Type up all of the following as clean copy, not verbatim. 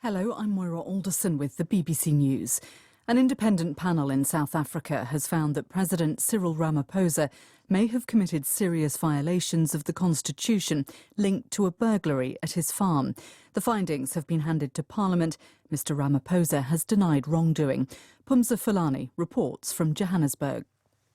Hello, I'm Moira Alderson with the BBC News. An independent panel in South Africa has found that President Cyril Ramaphosa may have committed serious violations of the constitution linked to a burglary at his farm. The findings have been handed to Parliament. Mr Ramaphosa has denied wrongdoing. Pumza Fulani reports from Johannesburg.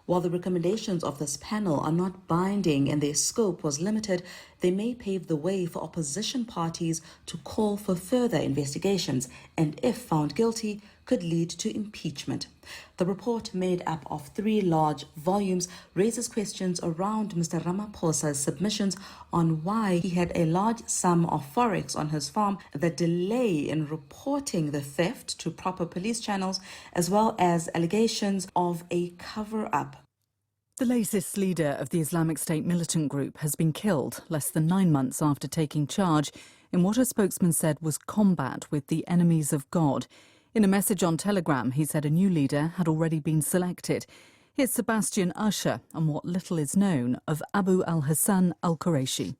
While the recommendations of this panel are not binding and their scope was limited, they may pave the way for opposition parties to call for further investigations and, if found guilty, could lead to impeachment. The report, made up of 3 large volumes, raises questions around Mr Ramaphosa's submissions on why he had a large sum of forex on his farm, the delay in reporting the theft to proper police channels, as well as allegations of a cover-up. The latest leader of the Islamic State militant group has been killed less than 9 months after taking charge in what a spokesman said was combat with the enemies of God. In a message on Telegram, he said a new leader had already been selected. Here's Sebastian Usher on what little is known of Abu al-Hassan al-Quraishi.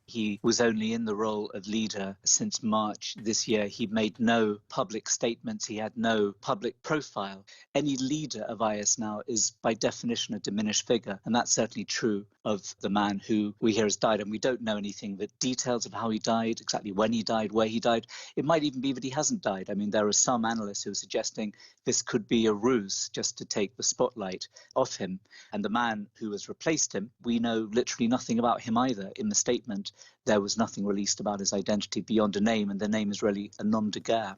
He was only in the role of leader since March this year. He made no public statements. He had no public profile. Any leader of IS now is by definition a diminished figure. And that's certainly true of the man who we hear has died. And we don't know anything, the details of how he died, exactly when he died, where he died. It might even be that he hasn't died. I mean, there are some analysts who are suggesting this could be a ruse just to take the spotlight off him. And the man who has replaced him, we know literally nothing about him either. In the statement, there was nothing released about his identity beyond a name, and the name is really a nom de guerre.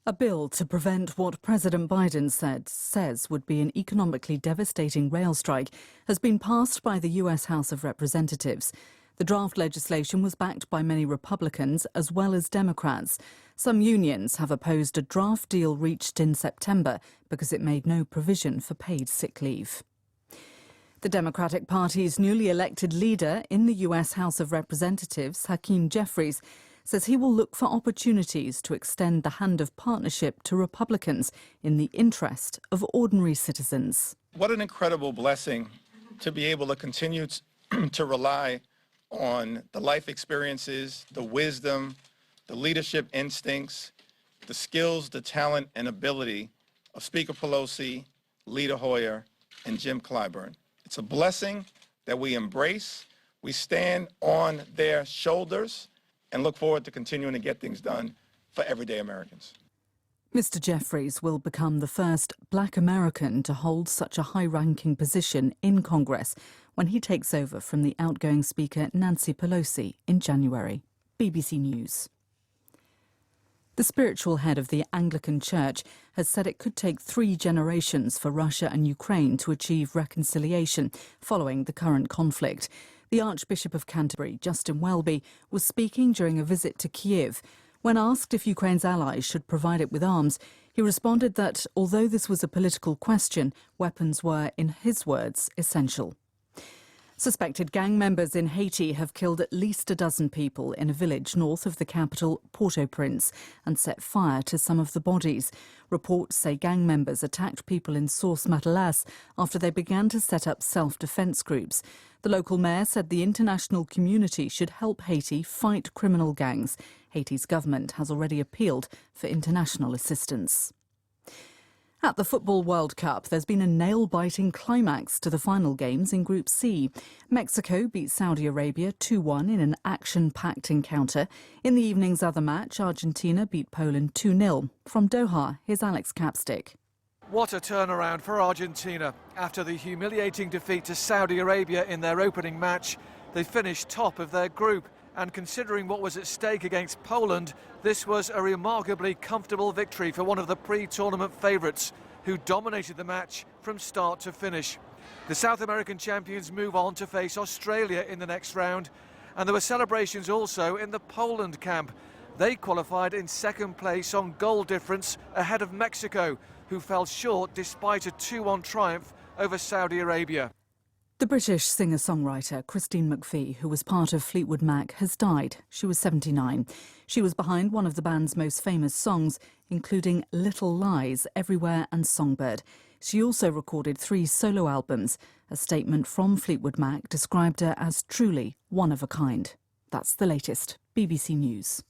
A bill to prevent what President Biden says would be an economically devastating rail strike has been passed by the US House of Representatives. The draft legislation was backed by many Republicans as well as Democrats. Some unions have opposed a draft deal reached in September because it made no provision for paid sick leave. The Democratic Party's newly elected leader in the US House of Representatives, Hakeem Jeffries, says he will look for opportunities to extend the hand of partnership to Republicans in the interest of ordinary citizens. What an incredible blessing to be able to continue to rely on the life experiences, the wisdom, the leadership instincts, the skills, the talent and ability of Speaker Pelosi, Leader Hoyer, and Jim Clyburn. It's a blessing that we embrace. We stand on their shoulders and look forward to continuing to get things done for everyday Americans. Mr Jeffries will become the first black American to hold such a high-ranking position in Congress when he takes over from the outgoing Speaker Nancy Pelosi in January. BBC News. The spiritual head of the Anglican Church has said it could take 3 generations for Russia and Ukraine to achieve reconciliation following the current conflict. The Archbishop of Canterbury, Justin Welby, was speaking during a visit to Kyiv. When asked if Ukraine's allies should provide it with arms, he responded that although this was a political question, weapons were, in his words, essential. Suspected gang members in Haiti have killed at least a dozen people in a village north of the capital, Port-au-Prince, and set fire to some of the bodies. Reports say gang members attacked people in Source Matalas after they began to set up self-defence groups. The local mayor said the international community should help Haiti fight criminal gangs. Haiti's government has already appealed for international assistance. At the Football World Cup, there's been a nail-biting climax to the final games in Group C. Mexico beat Saudi Arabia 2-1 in an action-packed encounter. In the evening's other match, Argentina beat Poland 2-0. From Doha, here's Alex Capstick. What a turnaround for Argentina. After the humiliating defeat to Saudi Arabia in their opening match, they finished top of their group. And considering what was at stake against Poland, this was a remarkably comfortable victory for one of the pre-tournament favourites, who dominated the match from start to finish. The South American champions move on to face Australia in the next round, and there were celebrations also in the Poland camp. They qualified in second place on goal difference ahead of Mexico, who fell short despite a 2-1 triumph over Saudi Arabia. The British singer-songwriter Christine McVie, who was part of Fleetwood Mac, has died. She was 79. She was behind one of the band's most famous songs, including Little Lies, Everywhere and Songbird. She also recorded 3 solo albums. A statement from Fleetwood Mac described her as truly one of a kind. That's the latest. BBC News.